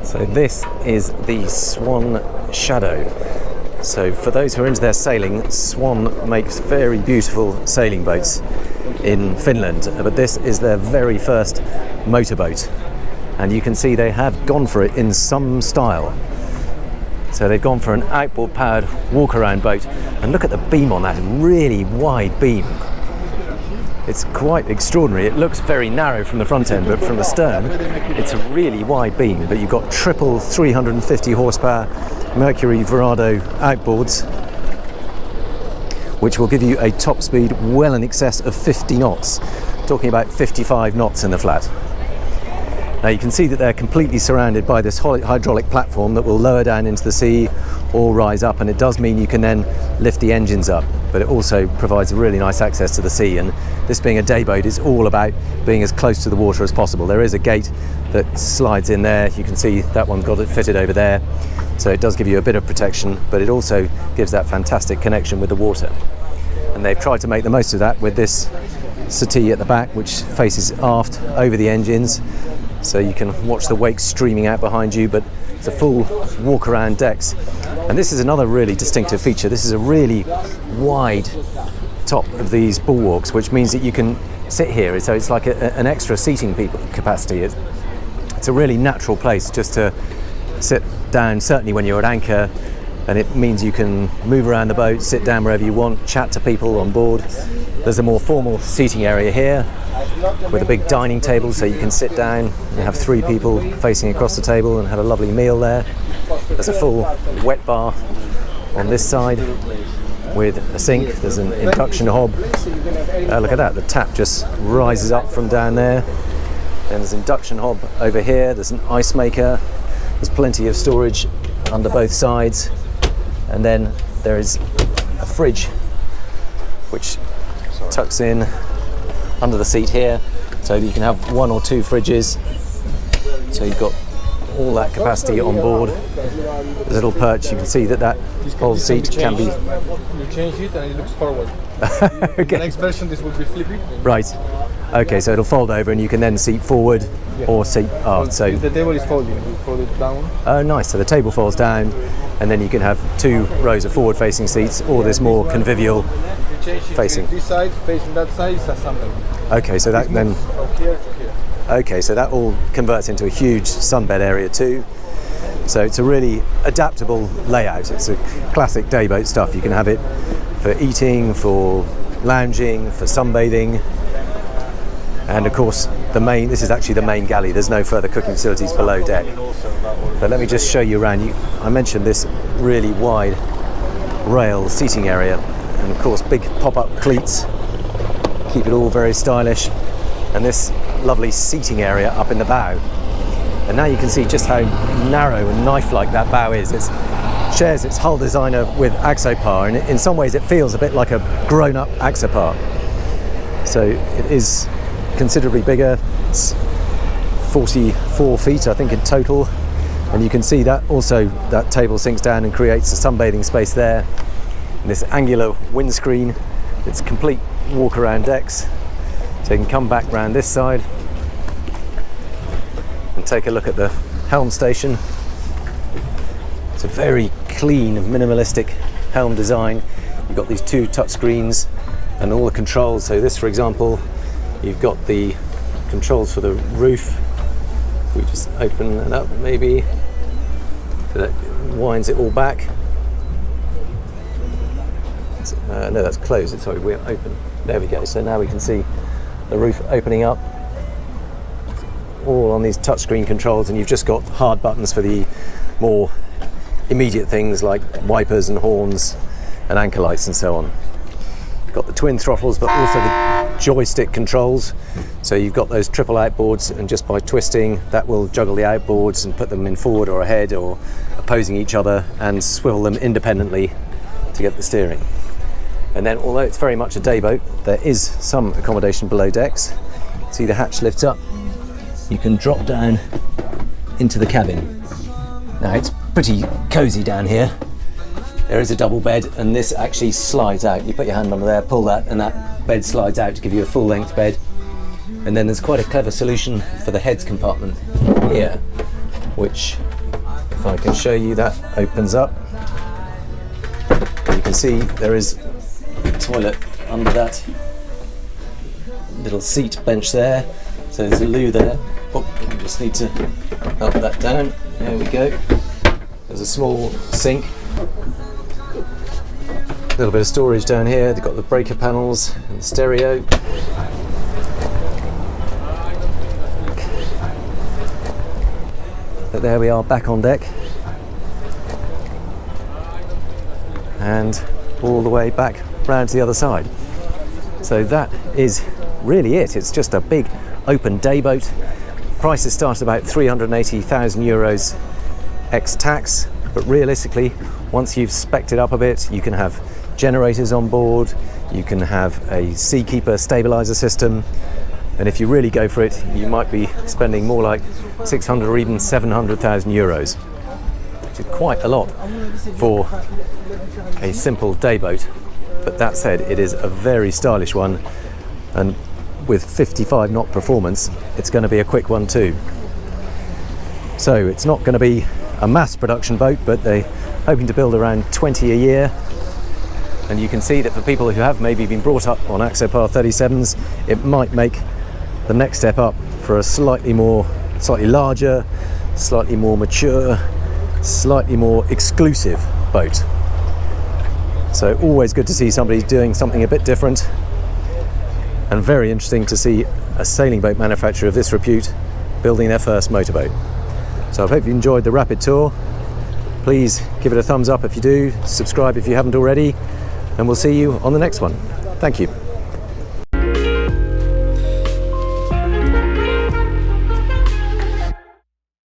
So this is the Swan Shadow. So for those who are into their sailing, Swan makes very beautiful sailing boats in Finland, but this is their very first motorboat, and you can see they have gone for it in some style. So they've gone for an outboard powered walk around boat, and look at the beam on that, really wide beam. It's quite extraordinary. It looks very narrow from the front end, but from the stern it's a really wide beam. But you've got triple 350 horsepower Mercury Verado outboards, which will give you a top speed well in excess of 50 knots, talking about 55 knots in the flat. Now you can see that they're completely surrounded by this hydraulic platform that will lower down into the sea or rise up, and it does mean you can then lift the engines up, but it also provides a really nice access to the sea. And this being a day boat is all about being as close to the water as possible. There is a gate that slides in there. You can see that one's got it fitted over there, so it does give you a bit of protection, but it also gives that fantastic connection with the water. And they've tried to make the most of that with this settee at the back, which faces aft over the engines, so you can watch the wake streaming out behind you, but it's a full walk around decks. And this is another really distinctive feature. This is a really wide top of these bulwarks, which means that you can sit here, so it's like an extra seating capacity. It's a really natural place just to sit down, certainly when you're at anchor, and it means you can move around the boat, sit down wherever you want, chat to people on board. There's a more formal seating area here with a big dining table, so you can sit down and have 3 people facing across the table and have a lovely meal there. There's a full wet bar on this side with a sink. There's an induction hob. Look at that, the tap just rises up from down there. Then there's an induction hob over here. There's an ice maker. There's plenty of storage under both sides. And then there is a fridge which tucks in under the seat here, so you can have 1 or 2 fridges. So you've got all that capacity on board. There's a little perch. You can see that whole seat can be... You change it and it looks forward. Okay. The next version, this will be flipping. Right. Okay, so it'll fold over and you can then seat forward or seat aft. So the table is folding. You fold it down. Oh, nice. So the table folds down, and then you can have 2 rows of forward-facing seats, or this more convivial facing. This side facing that side is assembly. Okay, so that then... From here to here. Okay, so that all converts into a huge sunbed area too. So it's a really adaptable layout. It's a classic dayboat stuff. You can have it for eating, for lounging, for sunbathing. And of course, this is actually the main galley. There's no further cooking facilities below deck. But let me just show you around. I mentioned this really wide rail seating area, and of course big pop-up cleats keep it all very stylish, and this lovely seating area up in the bow. And now you can see just how narrow and knife-like that bow is. It shares its hull designer with Axopar, and in some ways it feels a bit like a grown-up Axopar. So it is considerably bigger. It's 44 feet I think in total, and you can see that also that table sinks down and creates a sunbathing space there. And this angular windscreen, it's complete walk around decks, so you can come back round this side and take a look at the helm station. It's a very clean, minimalistic helm design. You've got these 2 touch screens and all the controls. So this, for example, you've got the controls for the roof. We just open it up maybe, so that winds it all back. No, that's closed. Sorry, we're open. There we go. So now we can see the roof opening up, all on these touchscreen controls, and you've just got hard buttons for the more immediate things like wipers and horns and anchor lights and so on. You've got the twin throttles, but also the joystick controls. So you've got those triple outboards, and just by twisting that will juggle the outboards and put them in forward or ahead or opposing each other and swivel them independently to get the steering. And then, although it's very much a day boat, there is some accommodation below decks. See, the hatch lifts up. You can drop down into the cabin. Now it's pretty cozy down here. There is a double bed, and this actually slides out. You put your hand under there, pull that, and that bed slides out to give you a full length bed. And then there's quite a clever solution for the heads compartment here, which If I can show you, that opens up. You can see there is a toilet under that little seat bench there. So there's a loo there. Oh, we just need to up that down. There we go. There's a small sink. A little bit of storage down here. They've got the breaker panels and the stereo. But there we are, back on deck. And all the way back round to the other side. So that is really it. It's just a big open day boat. Prices start at about 380,000 euros ex-tax, but realistically, once you've spec'd it up a bit, you can have generators on board, you can have a seakeeper stabilizer system, and if you really go for it, you might be spending more like 600 or even 700,000 euros, which is quite a lot for a simple day boat. But that said, it is a very stylish one, and with 55 knot performance, it's going to be a quick one too. So it's not going to be a mass production boat, but they're hoping to build around 20 a year. And you can see that for people who have maybe been brought up on Axopar 37s, it might make the next step up for a slightly larger, slightly more mature, slightly more exclusive boat. So always good to see somebody doing something a bit different, and very interesting to see a sailing boat manufacturer of this repute building their first motorboat. So I hope you enjoyed the rapid tour. Please give it a thumbs up if you do, subscribe if you haven't already, and we'll see you on the next one. Thank you.